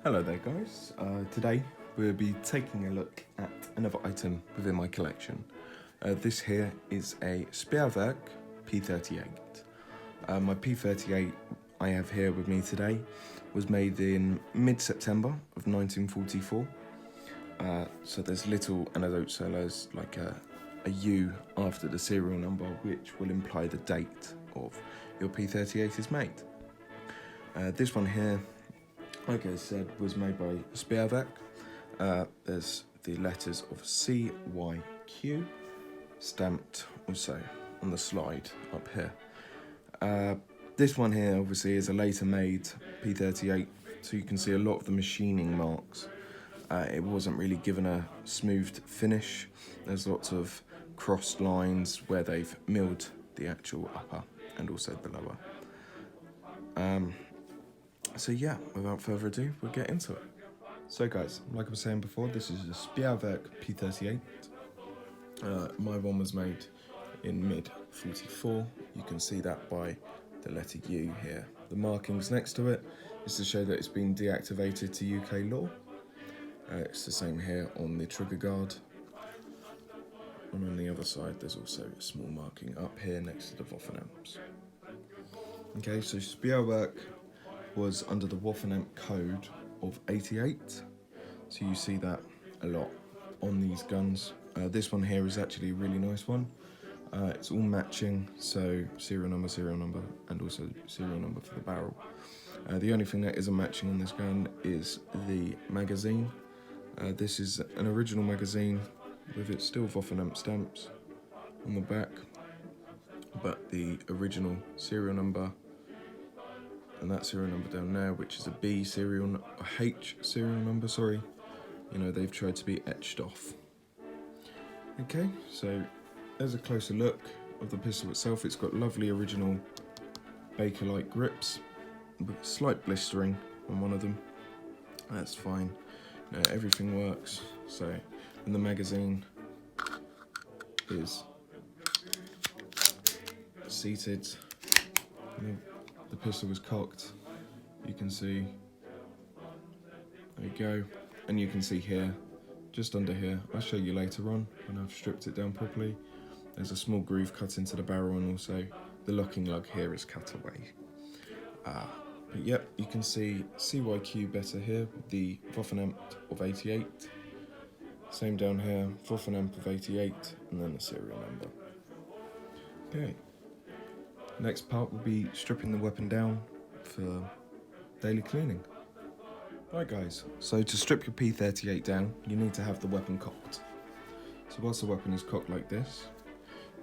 Hello there guys, today we'll be taking a look at another item within my collection. This here is a Spreewerk P-38. My P-38 I have here with me today was made in mid-September of 1944. So there's little anecdote, so there's like a U after the serial number which will imply the date of your P-38 is made. This one here, like I said, was made by Spreewerk. There's the letters of CYQ stamped also on the slide up here. This one here obviously is a later made P-38, so you can see a lot of the machining marks. It wasn't really given a smoothed finish. There's lots of crossed lines where they've milled the actual upper and also the lower. So yeah, without further ado, we'll get into it. So guys, like I was saying before, this is the Spreewerk P-38. My one was made in mid-44. You can see that by the letter U here. The markings next to it is to show that it's been deactivated to UK law. It's the same here on the trigger guard. And on the other side, there's also a small marking up here next to the Waffen-Amps. Okay, so Spreewerk was under the Waffen-Amp code of 88, so you see that a lot on these guns. This one here is actually a really nice one. It's all matching, so serial number, and also serial number for the barrel. The only thing that isn't matching on this gun is the magazine. This is an original magazine with its still Waffen-Amp stamps on the back, but the original serial number and that serial number down there, which is a H serial number, sorry, you know, they've tried to be etched off. Okay, so there's a closer look of the pistol itself. It's got lovely original Bakelite grips, but slight blistering on one of them. That's fine. No, everything works. So, and the magazine is seated. The pistol was cocked, you can see, there you go, and you can see here, just under here, I'll show you later on when I've stripped it down properly, there's a small groove cut into the barrel, and also the locking lug here is cut away. But yep, you can see CYQ better here, the Waffen-Amp of 88, same down here, Waffen-Amp of 88, and then the serial number. Okay. Next part will be stripping the weapon down for daily cleaning. Right guys, so to strip your P-38 down, you need to have the weapon cocked. So whilst the weapon is cocked like this,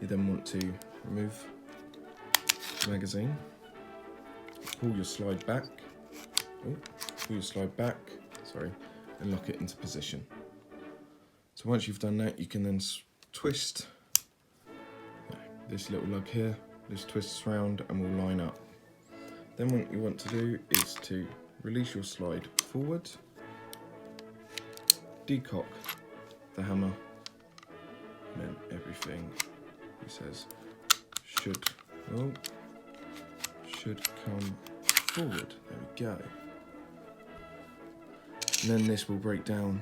you then want to remove the magazine, pull your slide back, and lock it into position. So once you've done that, you can then twist this little lug here. This twists round and will line up. Then what you want to do is to release your slide forward, decock the hammer, and then everything, he says, should come forward. There we go. And then this will break down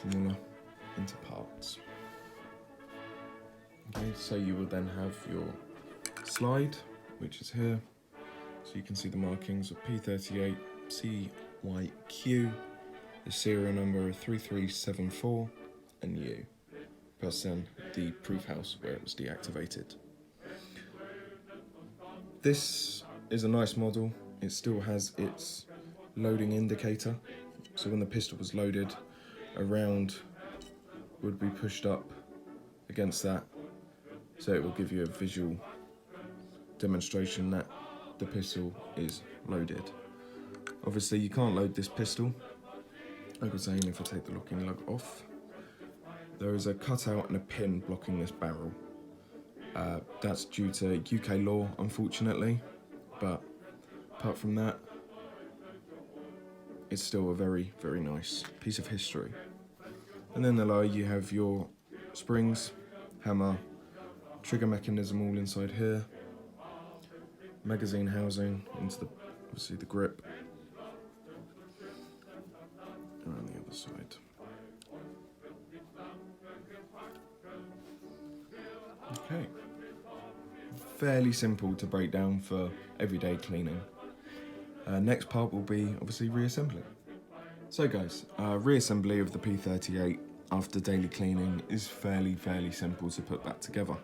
smaller into parts. Okay, so you will then have your slide, which is here, so you can see the markings of P-38, CYQ, the serial number of 3374, and U, plus then the proof house where it was deactivated. This is a nice model. It still has its loading indicator, so when the pistol was loaded, a round would be pushed up against that, so it will give you a visual demonstration that the pistol is loaded. Obviously you can't load this pistol. Like I was saying, if I take the locking lug off, there is a cutout and a pin blocking this barrel. That's due to UK law, unfortunately, but apart from that, it's still a very, very nice piece of history. And then below you have your springs, hammer, trigger mechanism all inside here, magazine housing into the, obviously the grip, fairly simple to break down for everyday cleaning. Next part will be obviously reassembly. So guys, reassembly of the P-38 after daily cleaning is fairly simple to put back together.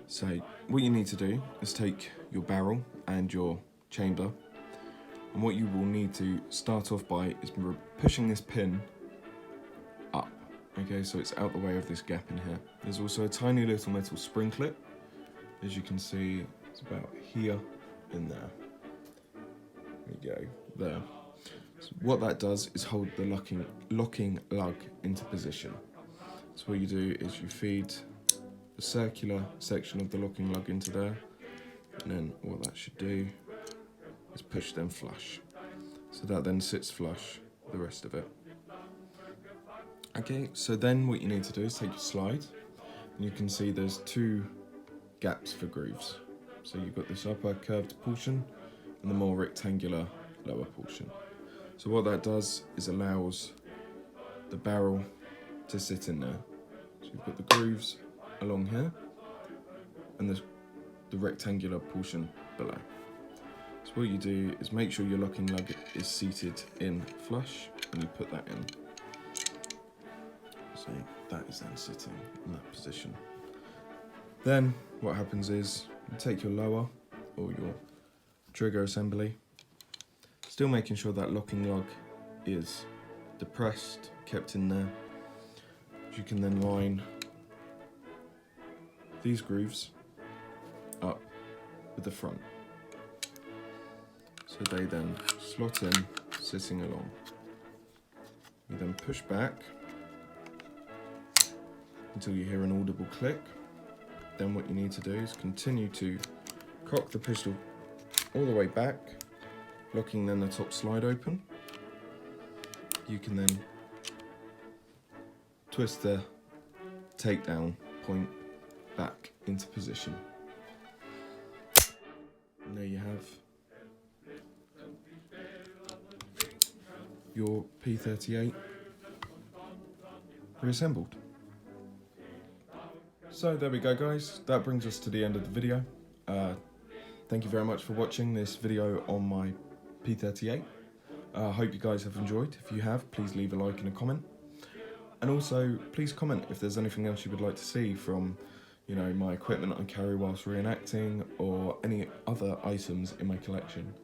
So what you need to do is take your barrel and your chamber, and what you will need to start off by is pushing this pin up. Okay, so it's out the way of this gap in here. There's also a tiny little metal spring clip. As you can see, it's about here in there. There you go, there. So what that does is hold the locking lug into position. So what you do is you feed the circular section of the locking lug into there, and then what that should do is push them flush. So that then sits flush with the rest of it. Okay, so then what you need to do is take your slide, and you can see there's two gaps for grooves. So you've got this upper curved portion and the more rectangular lower portion. So what that does is allows the barrel to sit in there. So you've got the grooves along here and the rectangular portion below. So what you do is make sure your locking lug is seated in flush, and you put that in. So that is then sitting in that position. Then what happens is you take your lower or your trigger assembly, still making sure that locking lug is depressed, kept in there. You can then line these grooves up with the front. So they then slot in, sitting along. You then push back until you hear an audible click. Then what you need to do is continue to cock the pistol all the way back, locking then the top slide open. You can then twist the takedown point back into position. And there you have your P-38 reassembled. So there we go guys, that brings us to the end of the video. Thank you very much for watching this video on my P-38. I hope you guys have enjoyed. If you have, please leave a like and a comment. And also, please comment if there's anything else you would like to see from, you know, my equipment I carry whilst reenacting, or any other items in my collection.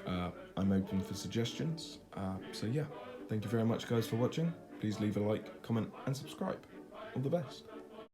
I'm open for suggestions. So yeah, thank you very much guys for watching. Please leave a like, comment and subscribe. All the best.